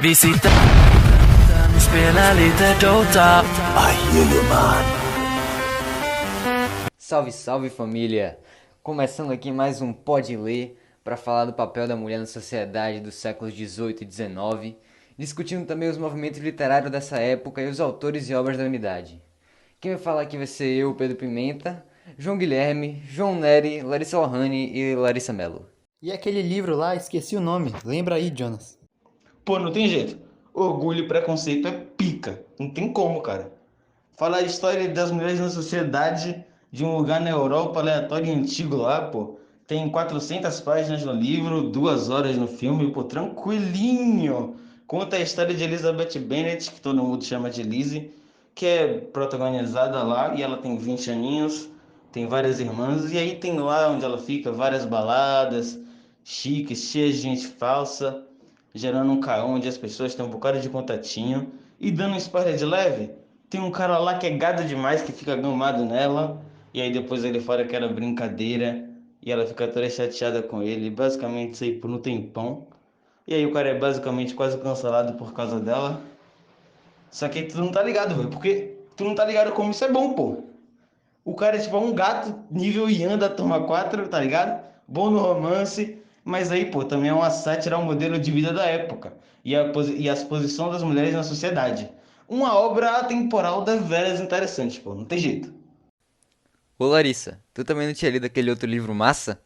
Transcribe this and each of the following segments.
Visitamos pela literatura. I hear you, man. Salve, salve família! Começando aqui mais um Pode Ler para falar do papel da mulher na sociedade dos séculos XVIII e XIX, discutindo também os movimentos literários dessa época e os autores e obras da unidade. Quem vai falar aqui vai ser eu, Pedro Pimenta, João Guilherme, João Neri, Larissa Lohane e Larissa Mello. E aquele livro lá, esqueci o nome. Lembra aí, Jonas? Pô, não tem jeito. Orgulho e preconceito é pica. Não tem como, cara. Falar a história das mulheres na sociedade de um lugar na Europa aleatório e antigo lá, pô. Tem 400 páginas no livro, 2 horas no filme, pô, tranquilinho. Conta a história de Elizabeth Bennet, que todo mundo chama de Lizzie, que é protagonizada lá e ela tem 20 aninhos, tem várias irmãs, e aí tem lá onde ela fica várias baladas chiques, cheias de gente falsa, gerando um caos onde as pessoas têm um bocado de contatinho. E dando um spoiler de leve, tem um cara lá que é gado demais, que fica gamado nela, e aí depois ele fala que era brincadeira, e ela fica toda chateada com ele, basicamente isso aí por um tempão. E aí o cara é basicamente quase cancelado por causa dela. Só que tu não tá ligado, velho, porque tu não tá ligado como isso é bom, pô. O cara é tipo um gato nível Ian da turma 4, tá ligado? Bom no romance, mas aí, pô, também é uma sátira ao modelo de vida da época e as posições das mulheres na sociedade. Uma obra atemporal das velhas interessante, pô, não tem jeito. Ô Larissa, tu também não tinha lido aquele outro livro massa?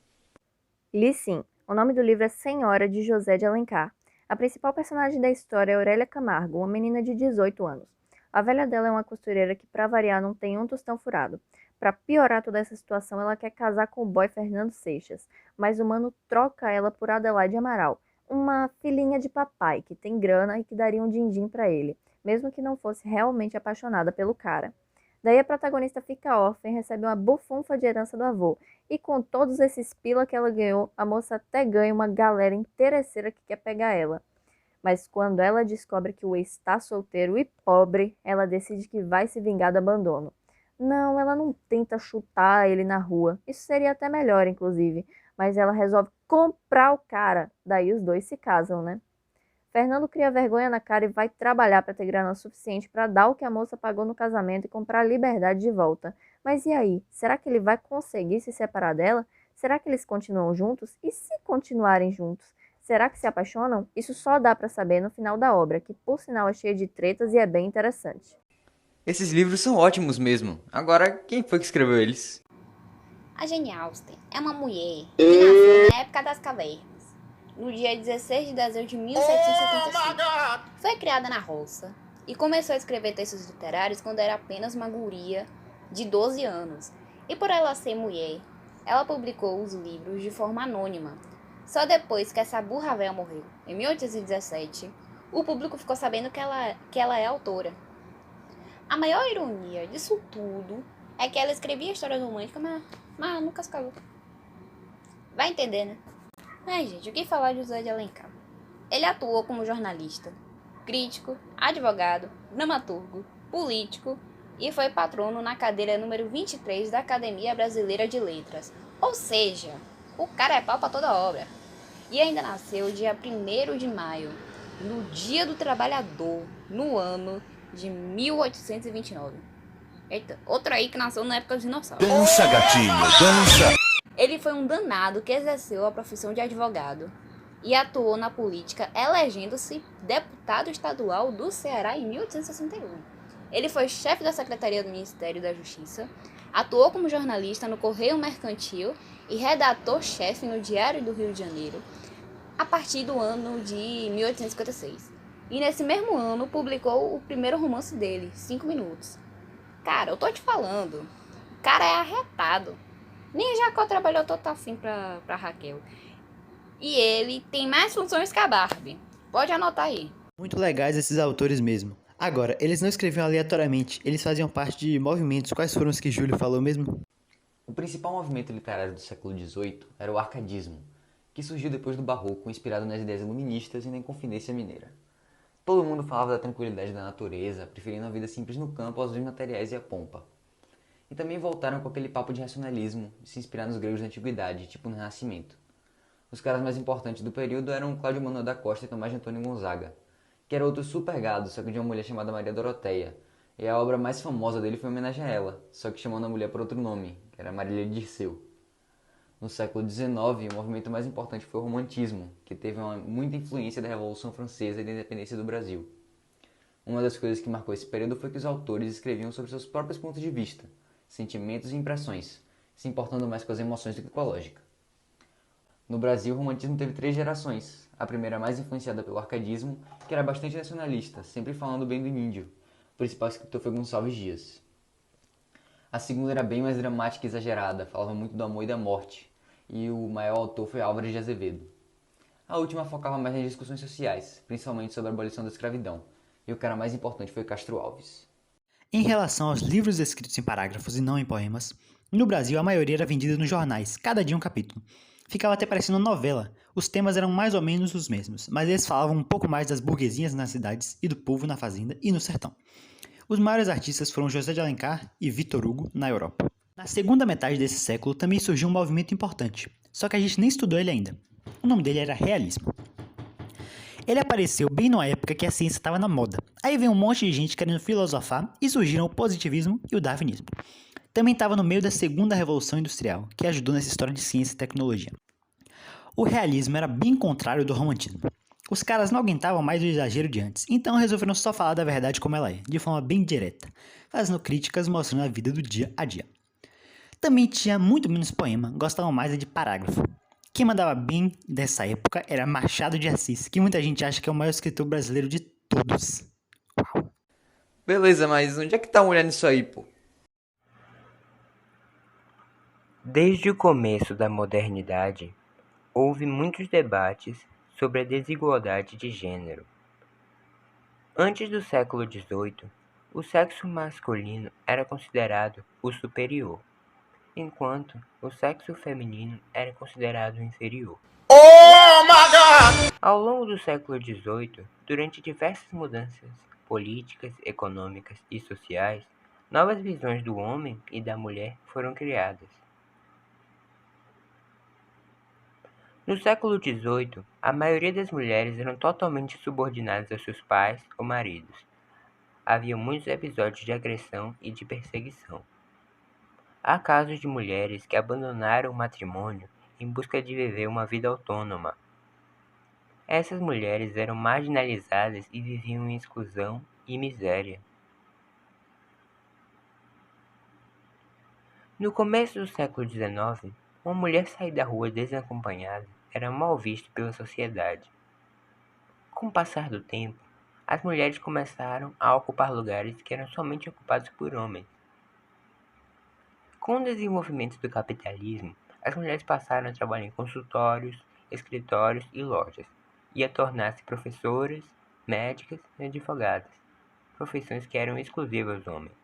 Li sim. O nome do livro é Senhora, de José de Alencar. A principal personagem da história é Aurélia Camargo, uma menina de 18 anos. A velha dela é uma costureira que, pra variar, não tem um tostão furado. Pra piorar toda essa situação, ela quer casar com o boy Fernando Seixas, mas o mano troca ela por Adelaide Amaral, uma filhinha de papai que tem grana e que daria um din-din pra ele, mesmo que não fosse realmente apaixonada pelo cara. Daí a protagonista fica órfã e recebe uma bufunfa de herança do avô. E com todos esses pila que ela ganhou, a moça até ganha uma galera interesseira que quer pegar ela. Mas quando ela descobre que o ex está solteiro e pobre, ela decide que vai se vingar do abandono. Não, ela não tenta chutar ele na rua. Isso seria até melhor, inclusive. Mas ela resolve comprar o cara. Daí os dois se casam, né? Fernando cria vergonha na cara e vai trabalhar para ter grana suficiente para dar o que a moça pagou no casamento e comprar a liberdade de volta. Mas e aí? Será que ele vai conseguir se separar dela? Será que eles continuam juntos? E se continuarem juntos? Será que se apaixonam? Isso só dá para saber no final da obra, que por sinal é cheia de tretas e é bem interessante. Esses livros são ótimos mesmo. Agora, quem foi que escreveu eles? A Jane Austen é uma mulher que nasceu na época das cavernas, no dia 16 de dezembro de 1775. Foi criada na roça e começou a escrever textos literários quando era apenas uma guria de 12 anos. E por ela ser mulher, ela publicou os livros de forma anônima. Só depois que essa burra véia morreu, em 1817, o público ficou sabendo que ela é autora. A maior ironia disso tudo é que ela escrevia histórias românticas, mas nunca se casou. Vai entender, né? Ai, gente, o que falar de José de Alencar? Ele atuou como jornalista, crítico, advogado, dramaturgo, político e foi patrono na cadeira número 23 da Academia Brasileira de Letras. Ou seja, o cara é pau pra toda obra. E ainda nasceu dia 1º de maio, no Dia do Trabalhador, no ano de 1829. Eita, outro aí que nasceu na época dos dinossauros. Dança, gatinho, dança. Ele foi um danado que exerceu a profissão de advogado e atuou na política, elegendo-se deputado estadual do Ceará em 1861. Ele foi chefe da Secretaria do Ministério da Justiça, atuou como jornalista no Correio Mercantil e redator-chefe no Diário do Rio de Janeiro, a partir do ano de 1856. E nesse mesmo ano publicou o primeiro romance dele, 5 Minutos. Cara, eu tô te falando, o cara é arretado. Nem Jacó trabalhou tanto assim pra Raquel. E ele tem mais funções que a Barbie. Pode anotar aí. Muito legais esses autores mesmo. Agora, eles não escreviam aleatoriamente, eles faziam parte de movimentos. Quais foram os que Júlio falou mesmo? O principal movimento literário do século XVIII era o arcadismo, que surgiu depois do Barroco, inspirado nas ideias iluministas e na Inconfidência Mineira. Todo mundo falava da tranquilidade da natureza, preferindo a vida simples no campo aos bens materiais e a pompa. E também voltaram com aquele papo de racionalismo, de se inspirar nos gregos da antiguidade, tipo no Renascimento. Os caras mais importantes do período eram Cláudio Manuel da Costa e Tomás de Antônio Gonzaga, que era outro super gado, só que de uma mulher chamada Maria Doroteia. E a obra mais famosa dele foi em homenagem a ela, só que chamando a mulher por outro nome, que era Marília de Dirceu. No século XIX, o movimento mais importante foi o Romantismo, que teve muita influência da Revolução Francesa e da independência do Brasil. Uma das coisas que marcou esse período foi que os autores escreviam sobre seus próprios pontos de vista, sentimentos e impressões, se importando mais com as emoções do que com a lógica. No Brasil, o romantismo teve 3 gerações. A primeira mais influenciada pelo arcadismo, que era bastante nacionalista, sempre falando bem do índio. O principal escritor foi Gonçalves Dias. A segunda era bem mais dramática e exagerada, falava muito do amor e da morte, e o maior autor foi Álvares de Azevedo. A última focava mais nas discussões sociais, principalmente sobre a abolição da escravidão, e o cara mais importante foi Castro Alves. Em relação aos livros escritos em parágrafos e não em poemas, no Brasil a maioria era vendida nos jornais, cada dia um capítulo. Ficava até parecendo novela. Os temas eram mais ou menos os mesmos, mas eles falavam um pouco mais das burguesias nas cidades e do povo na fazenda e no sertão. Os maiores artistas foram José de Alencar e Victor Hugo na Europa. Na segunda metade desse século também surgiu um movimento importante, só que a gente nem estudou ele ainda. O nome dele era realismo. Ele apareceu bem numa época que a ciência estava na moda. Aí veio um monte de gente querendo filosofar e surgiram o positivismo e o darwinismo. Também estava no meio da segunda revolução industrial, que ajudou nessa história de ciência e tecnologia. O realismo era bem contrário do romantismo. Os caras não aguentavam mais o exagero de antes, então resolveram só falar da verdade como ela é, de forma bem direta, fazendo críticas mostrando a vida do dia a dia. Também tinha muito menos poema, gostavam mais de parágrafo. Quem mandava bem dessa época era Machado de Assis, que muita gente acha que é o maior escritor brasileiro de todos. Uau. Beleza, mas onde é que tá a mulher nisso aí, pô? Desde o começo da modernidade, houve muitos debates sobre a desigualdade de gênero. Antes do século XVIII, o sexo masculino era considerado o superior, enquanto o sexo feminino era considerado o inferior. Ao longo do século XVIII, durante diversas mudanças políticas, econômicas e sociais, novas visões do homem e da mulher foram criadas. No século XVIII, a maioria das mulheres eram totalmente subordinadas aos seus pais ou maridos. Havia muitos episódios de agressão e de perseguição. Há casos de mulheres que abandonaram o matrimônio em busca de viver uma vida autônoma. Essas mulheres eram marginalizadas e viviam em exclusão e miséria. No começo do século XIX, uma mulher sair da rua desacompanhada era mal vista pela sociedade. Com o passar do tempo, as mulheres começaram a ocupar lugares que eram somente ocupados por homens. Com o desenvolvimento do capitalismo, as mulheres passaram a trabalhar em consultórios, escritórios e lojas, e a tornar-se professoras, médicas e advogadas, profissões que eram exclusivas aos homens.